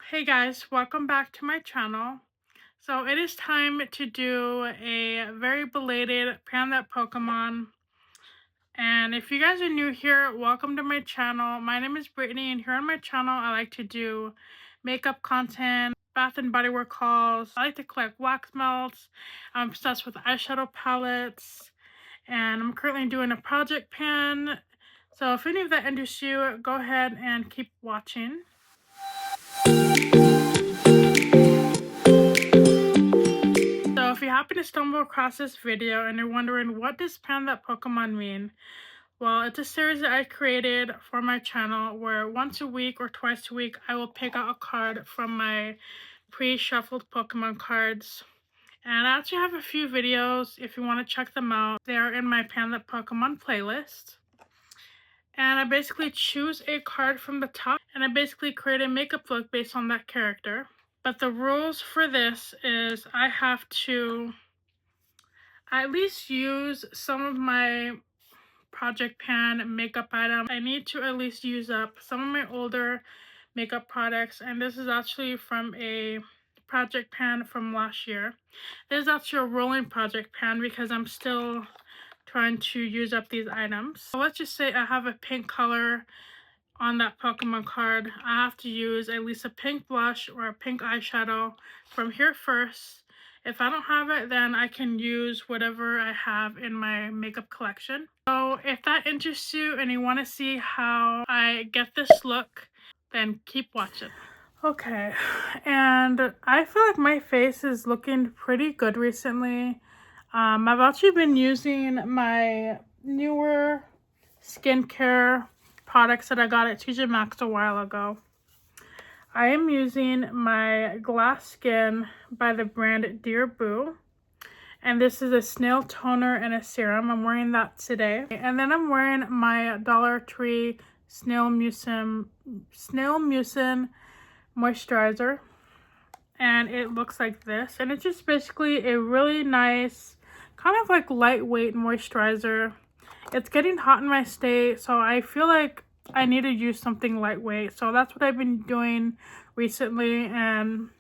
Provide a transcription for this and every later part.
Hey guys, welcome back to my channel. So it is time to do a very belated Pan That Pokemon. And if you guys are new here, welcome to my channel. My name is Brittany, and here on my channel I like to do makeup content, bath and body work hauls. I like to collect wax melts. I'm obsessed with eyeshadow palettes, and I'm currently doing a project pan. So if any of that interests you, go ahead and keep watching. So if you happen to stumble across this video and you're wondering what does Pan That Pokemon mean, well, it's a series that I created for my channel where once a week or twice a week I will pick out a card from my pre-shuffled Pokemon cards. And I actually have a few videos if you want to check them out. They are in my Pan That Pokemon playlist. And I basically choose a card from the top and I basically create a makeup look based on that character. But the rules for this is I have to at least use some of my project pan makeup items. I need to at least use up some of my older makeup products, and this is actually from a project pan from last year. This is actually a rolling project pan because I'm still trying to use up these items. So let's just say I have a pink color on that Pokemon card. I have to use at least a pink blush or a pink eyeshadow from here first. If I don't have it, then I can use whatever I have in my makeup collection. So if that interests you and you want to see how I get this look, then keep watching. Okay, and I feel like my face is looking pretty good recently. I've actually been using my newer skincare products that I got at TJ Maxx a while ago. I am using my Glass Skin by the brand Dear Boo. And this is a Snail toner and a serum. I'm wearing that today. And then I'm wearing my Dollar Tree Snail Mucin moisturizer. And it looks like this. And it's just basically a really nice, kind of like lightweight moisturizer. It's getting hot in my state, so I feel like I need to use something lightweight. So that's what I've been doing recently, and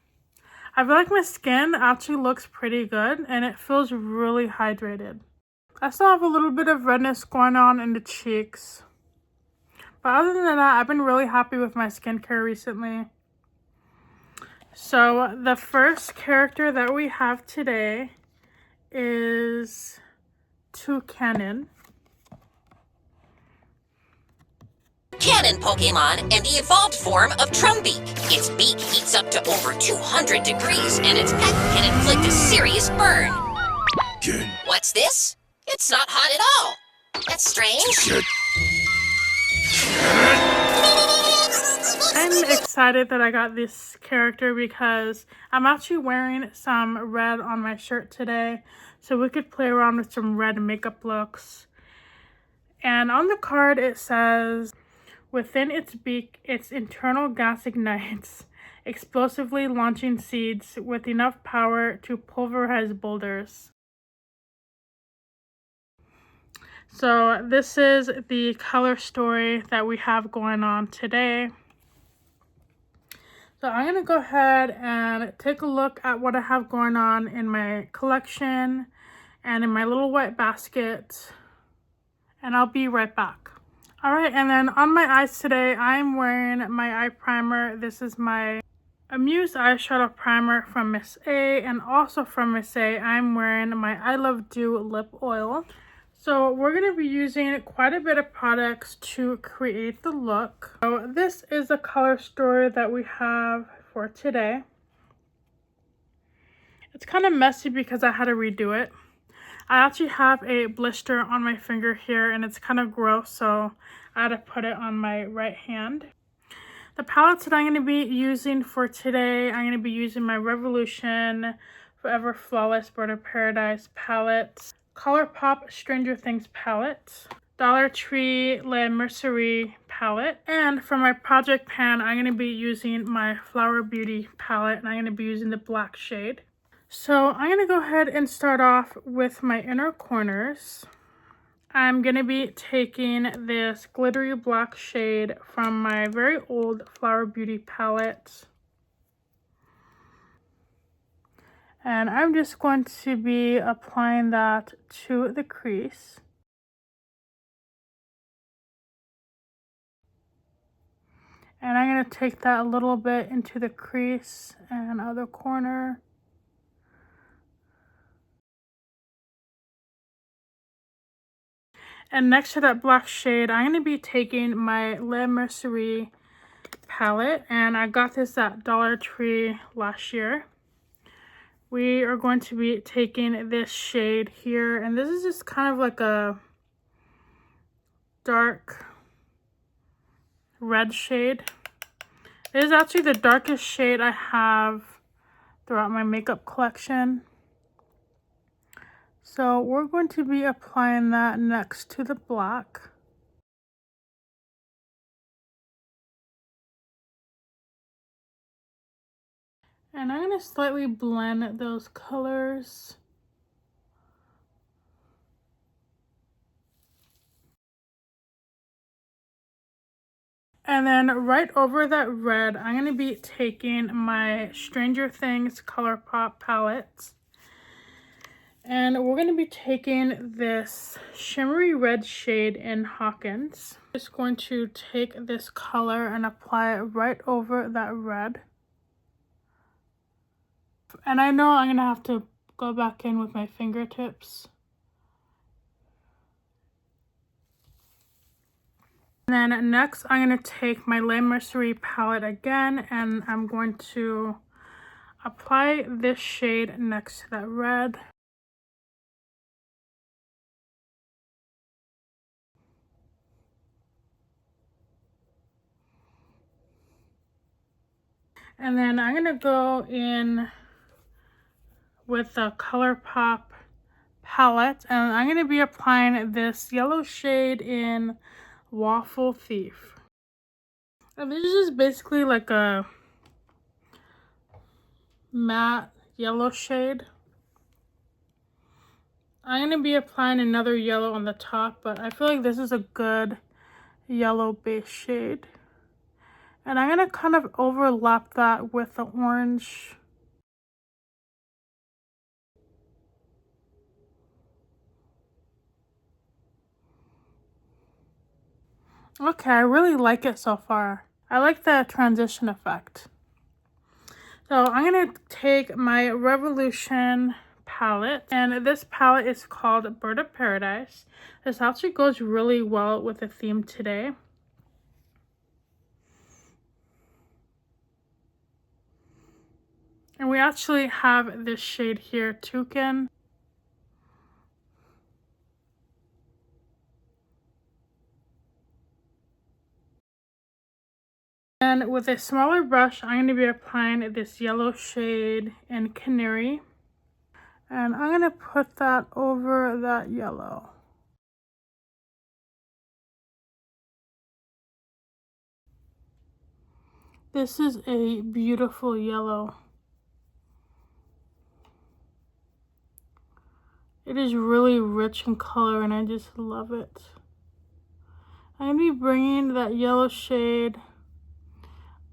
I feel like my skin actually looks pretty good and it feels really hydrated. I still have a little bit of redness going on in the cheeks, but other than that, I've been really happy with my skincare recently. So the first character that we have today is Toucannon. Cannon Pokemon and the evolved form of Trumbeak. Its beak heats up to over 200 degrees and its peck can inflict a serious burn. Good. What's this? It's not hot at all. That's strange. Good. I'm excited that I got this character because I'm actually wearing some red on my shirt today, so we could play around with some red makeup looks. And on the card it says, within its beak, its internal gas ignites, explosively launching seeds with enough power to pulverize boulders. So this is the color story that we have going on today. So I'm going to go ahead and take a look at what I have going on in my collection and in my little white basket, and I'll be right back. Alright, and then on my eyes today, I'm wearing my eye primer. This is my Amuse eyeshadow primer from Miss A, and also from Miss A, I'm wearing my I Love Dew lip oil. So we're going to be using quite a bit of products to create the look. So this is the color story that we have for today. It's kind of messy because I had to redo it. I actually have a blister on my finger here and it's kind of gross, so I had to put it on my right hand. The palettes that I'm going to be using for today, I'm going to be using my Revolution Forever Flawless Bird of Paradise palette, Colourpop Stranger Things palette, Dollar Tree Le Mercerie palette, and for my project pan, I'm going to be using my Flower Beauty palette, and I'm going to be using the black shade. So I'm going to go ahead and start off with my inner corners. I'm going to be taking this glittery black shade from my very old Flower Beauty palette. And I'm just going to be applying that to the crease. And I'm going to take that a little bit into the crease and other corner. And next to that black shade, I'm going to be taking my Mercerie palette. And I got this at Dollar Tree last year. We are going to be taking this shade here. And this is just kind of like a dark red shade. It is actually the darkest shade I have throughout my makeup collection. So we're going to be applying that next to the black. And I'm going to slightly blend those colors. And then right over that red, I'm going to be taking my Stranger Things Colourpop palette. And we're going to be taking this shimmery red shade in Hawkins. Just going to take this color and apply it right over that red. And I know I'm going to have to go back in with my fingertips. And then next, I'm going to take my Mercerie palette again, and I'm going to apply this shade next to that red. And then I'm going to go in with the Colourpop palette, and I'm going to be applying this yellow shade in Waffle Thief. And this is basically like a matte yellow shade. I'm going to be applying another yellow on the top, but I feel like this is a good yellow base shade. And I'm going to kind of overlap that with the orange. Okay, I really like it so far. I like the transition effect. So I'm going to take my Revolution palette, and this palette is called Bird of Paradise. This actually goes really well with the theme today. And we actually have this shade here, Toucan. And with a smaller brush, I'm going to be applying this yellow shade in Canary. And I'm going to put that over that yellow. This is a beautiful yellow. It is really rich in color and I just love it. I'm going to be bringing that yellow shade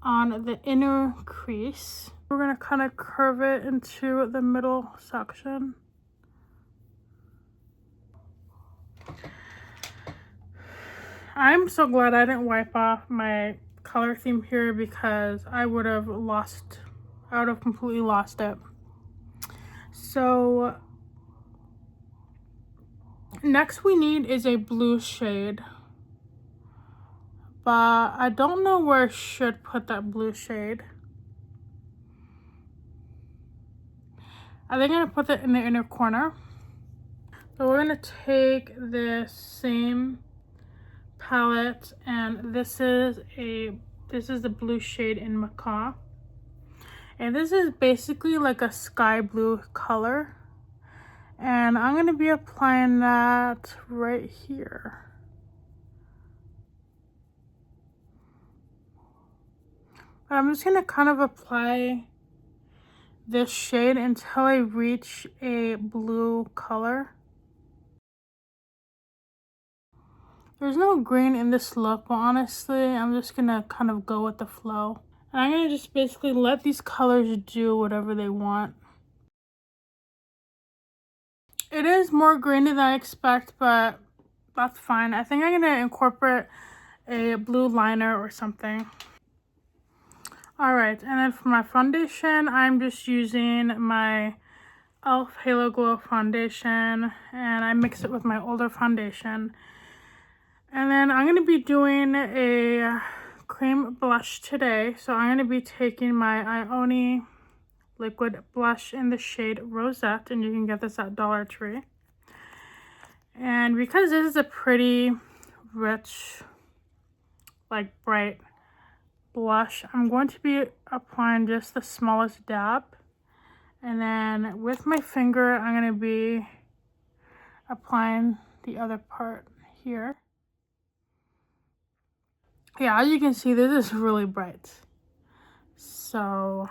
on the inner crease. We're going to kind of curve it into the middle section. I'm so glad I didn't wipe off my color theme here because I would have completely lost it. So next we need is a blue shade, but I don't know where I should put that blue shade. I think I'm gonna put it in the inner corner. So we're gonna take this same palette, and this is the blue shade in Macaw, and this is basically like a sky blue color, and I'm going to be applying that right here. But I'm just going to kind of apply this shade until I reach a blue color. There's no green in this look, but honestly, I'm just going to kind of go with the flow. And I'm going to just basically let these colors do whatever they want. It is more grainy than I expect, but that's fine. I think I'm going to incorporate a blue liner or something. Alright, and then for my foundation, I'm just using my e.l.f. Halo Glow foundation, and I mix it with my older foundation. And then I'm going to be doing a cream blush today. So I'm going to be taking my Ioni liquid blush in the shade Rosette, and you can get this at Dollar Tree. And because this is a pretty rich, like bright blush, I'm going to be applying just the smallest dab. And then with my finger, I'm going to be applying the other part here. Yeah, as you can see, this is really bright. So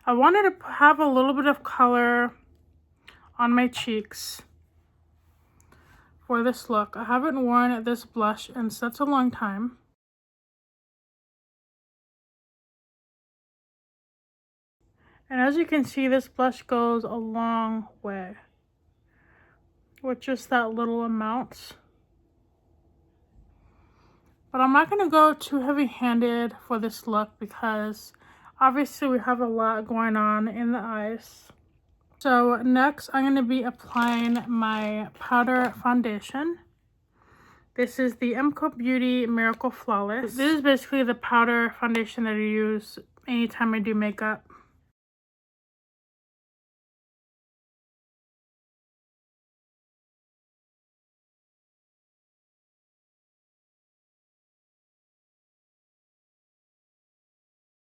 I wanted to have a little bit of color on my cheeks for this look. I haven't worn this blush in such a long time. And as you can see, this blush goes a long way with just that little amount. But I'm not going to go too heavy-handed for this look because obviously we have a lot going on in the eyes. So next I'm going to be applying my powder foundation. This is the MCO Beauty Miracle Flawless. This is basically the powder foundation that I use anytime I do makeup.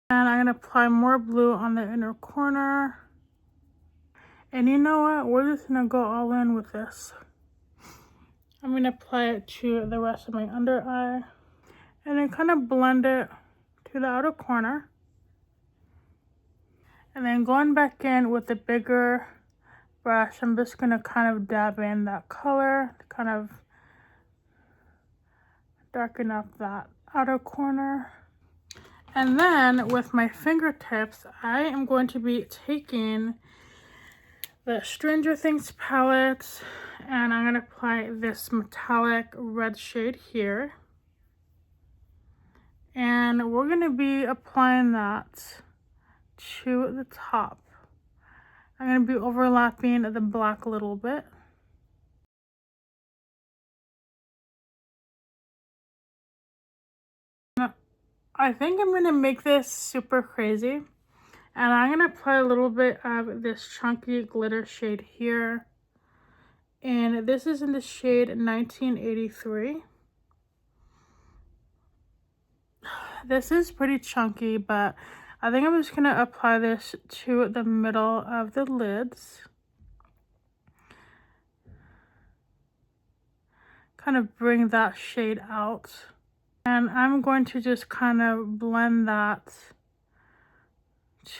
And I'm going to apply more blue on the inner corner. And you know what? We're just going to go all in with this. I'm going to apply it to the rest of my under eye. And then kind of blend it to the outer corner. And then going back in with the bigger brush, I'm just going to kind of dab in that color to kind of darken up that outer corner. And then with my fingertips, I am going to be taking the Stranger Things palette and I'm going to apply this metallic red shade here. And we're going to be applying that to the top. I'm going to be overlapping the black a little bit. I think I'm going to make this super crazy. And I'm going to apply a little bit of this chunky glitter shade here. And this is in the shade 1983. This is pretty chunky, but I think I'm just going to apply this to the middle of the lids. Kind of bring that shade out. And I'm going to just kind of blend that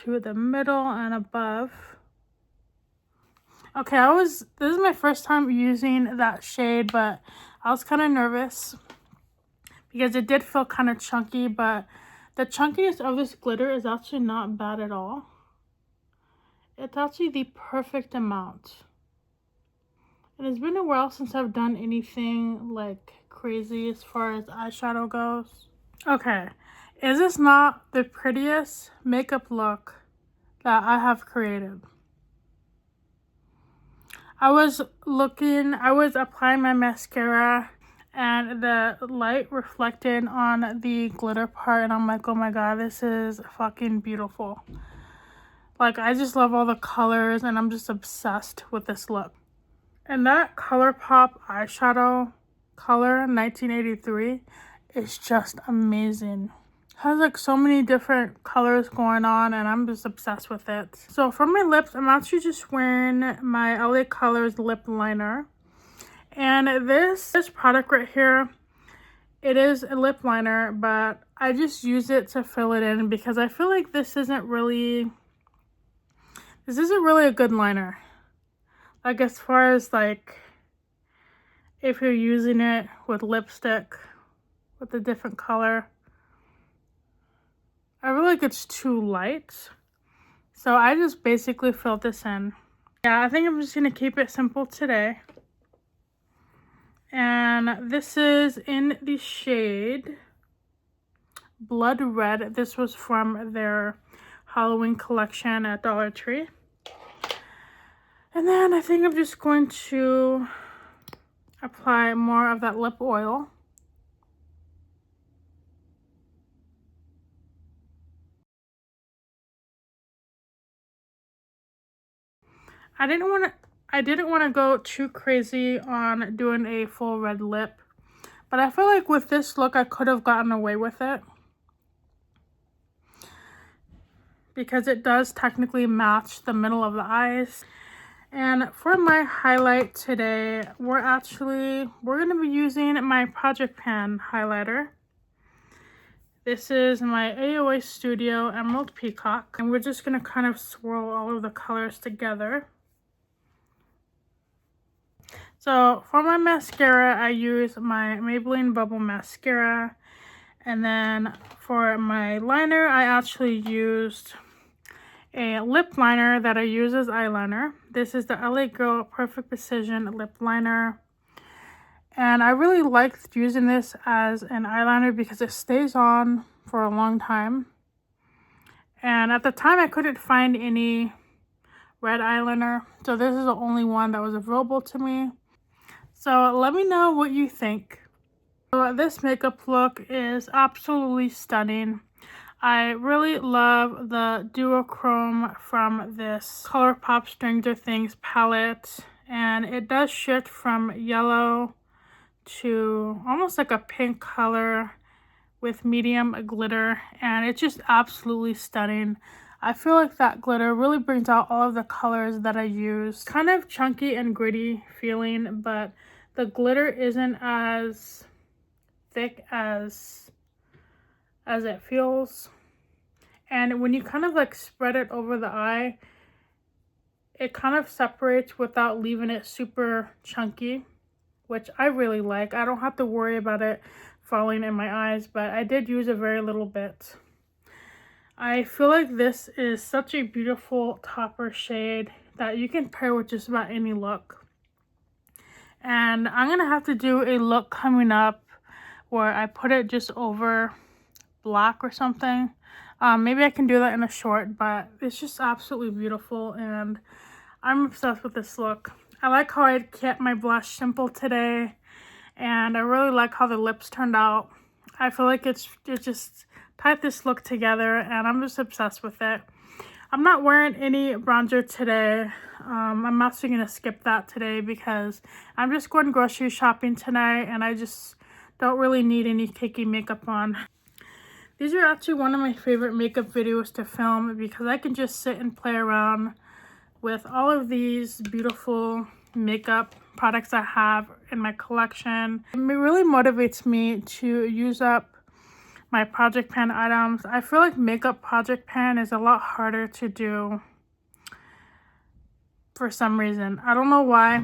to the middle and above. Okay, this is my first time using that shade, but I was kind of nervous because it did feel kind of chunky, but the chunkiness of this glitter is actually not bad at all. It's actually the perfect amount. And it's been a while since I've done anything like crazy as far as eyeshadow goes. Okay, is this not the prettiest makeup look that I have created? I was applying my mascara and the light reflected on the glitter part and I'm like, oh my god, this is fucking beautiful. Like, I just love all the colors and I'm just obsessed with this look. And that Colourpop eyeshadow color 1983 is just amazing. It has like so many different colors going on and I'm just obsessed with it. So for my lips, I'm actually just wearing my LA Colors lip liner. And this product right here, it is a lip liner, but I just use it to fill it in because I feel like this isn't really a good liner. Like, as far as like if you're using it with lipstick with a different color, I feel like it's too light. So I just basically filled this in. Yeah, I think I'm just going to keep it simple today. And this is in the shade Blood Red. This was from their Halloween collection at Dollar Tree. And then I think I'm just going to apply more of that lip oil. I didn't want to go too crazy on doing a full red lip, but I feel like with this look I could have gotten away with it because it does technically match the middle of the eyes. And for my highlight today, we're going to be using my Project Pan highlighter. This is my AOA Studio Emerald Peacock, and we're just going to kind of swirl all of the colors together. So for my mascara, I use my Maybelline Bubble Mascara. And then for my liner, I actually used a lip liner that I use as eyeliner. This is the LA Girl Perfect Precision Lip Liner. And I really liked using this as an eyeliner because it stays on for a long time. And at the time, I couldn't find any red eyeliner. So this is the only one that was available to me. So let me know what you think. So this makeup look is absolutely stunning. I really love the duochrome from this Colourpop Stranger Things palette. And it does shift from yellow to almost like a pink color with medium glitter. And it's just absolutely stunning. I feel like that glitter really brings out all of the colors that I use. Kind of chunky and gritty feeling, but the glitter isn't as thick as it feels. And when you kind of like spread it over the eye, it kind of separates without leaving it super chunky, which I really like. I don't have to worry about it falling in my eyes, but I did use a very little bit. I feel like this is such a beautiful topper shade that you can pair with just about any look. And I'm going to have to do a look coming up where I put it just over black or something. Maybe I can do that in a short, but it's just absolutely beautiful and I'm obsessed with this look. I like how I kept my blush simple today and I really like how the lips turned out. I feel like it just tied this look together and I'm just obsessed with it. I'm not wearing any bronzer today. I'm actually going to skip that today because I'm just going grocery shopping tonight and I just don't really need any cakey makeup on. These are actually one of my favorite makeup videos to film because I can just sit and play around with all of these beautiful makeup products I have in my collection. It really motivates me to use up my Project Pan items. I feel like makeup Project Pan is a lot harder to do for some reason. I don't know why.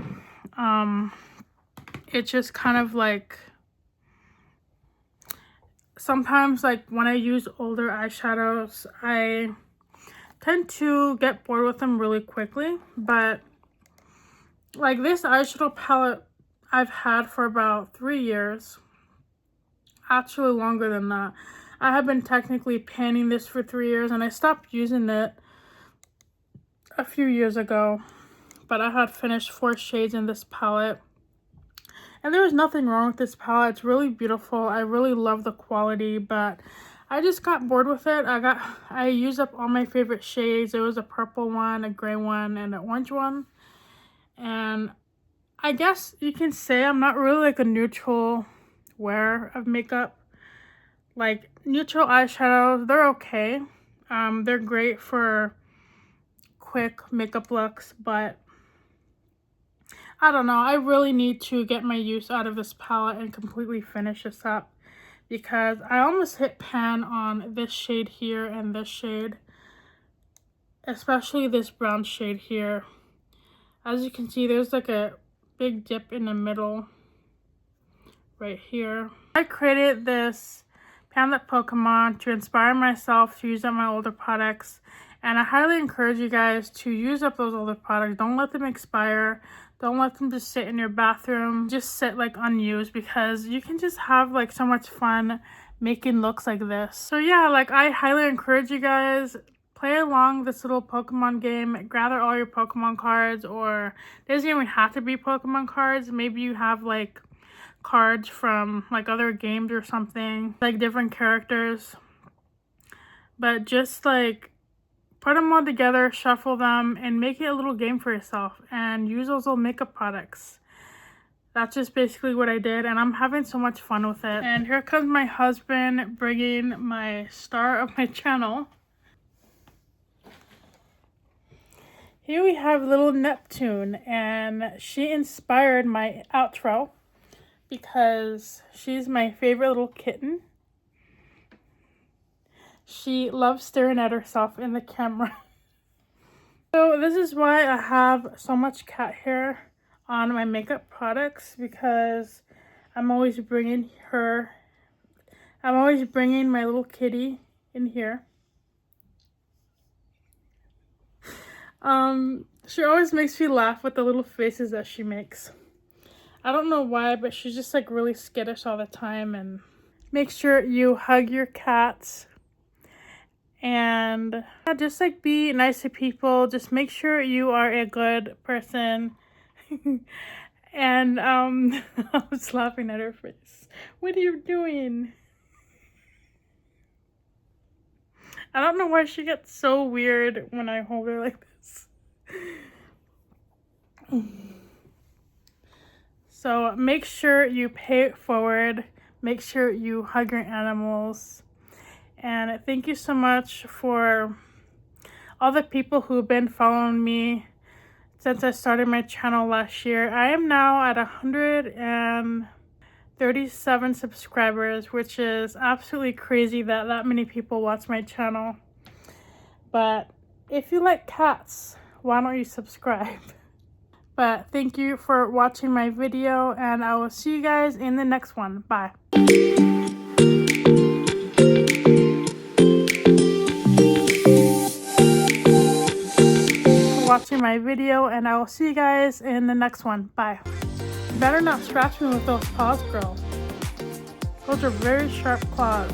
It's just kind of like sometimes like when I use older eyeshadows, I tend to get bored with them really quickly. But like this eyeshadow palette I've had for about 3 years. Actually longer than that. I have been technically panning this for 3 years and I stopped using it a few years ago, but I had finished 4 shades in this palette and there was nothing wrong with this palette. It's really beautiful. I really love the quality, but I just got bored with it. I used up all my favorite shades. There was a purple one, a gray one, and an orange one, and I guess you can say I'm not really like a neutral wearer of makeup. Like neutral eyeshadows, they're okay. They're great for quick makeup looks, but I don't know. I really need to get my use out of this palette and completely finish this up because I almost hit pan on this shade here and this shade, especially this brown shade here. As you can see, there's like a big dip in the middle right here. I created this Pan Lip Pokemon to inspire myself to use up my older products, And I highly encourage you guys to use up those older products. Don't let them expire. Don't let them just sit in your bathroom, just sit like unused, because you can just have like so much fun making looks like this. So yeah, like I highly encourage you guys, play along this little Pokemon game. Gather all your Pokemon cards, or it doesn't even have to be Pokemon cards. Maybe you have like cards from like other games or something, like different characters. But just like put them all together, shuffle them, and make it a little game for yourself, and use those little makeup products. That's just basically what I did, and I'm having so much fun with it. And here comes my husband bringing my star of my channel. Here we have little Neptune, and she inspired my outro because she's my favorite little kitten. She loves staring at herself in the camera. So this is why I have so much cat hair on my makeup products, because I'm always bringing my little kitty in here. She always makes me laugh with the little faces that she makes. I don't know why, but she's just like really skittish all the time. And make sure you hug your cats. And just like be nice to people. Just make sure you are a good person. And I was laughing at her face. What are you doing? I don't know why she gets so weird when I hold her like this. So make sure you pay it forward. Make sure you hug your animals. And thank you so much for all the people who've been following me since I started my channel last year. I am now at 137 subscribers, which is absolutely crazy that that many people watch my channel. But if you like cats, why don't you subscribe? But thank you for watching my video, and I will see you guys in the next one. Bye. Watching my video, and I will see you guys in the next one. Bye. You better not scratch me with those paws, girl. Those are very sharp claws.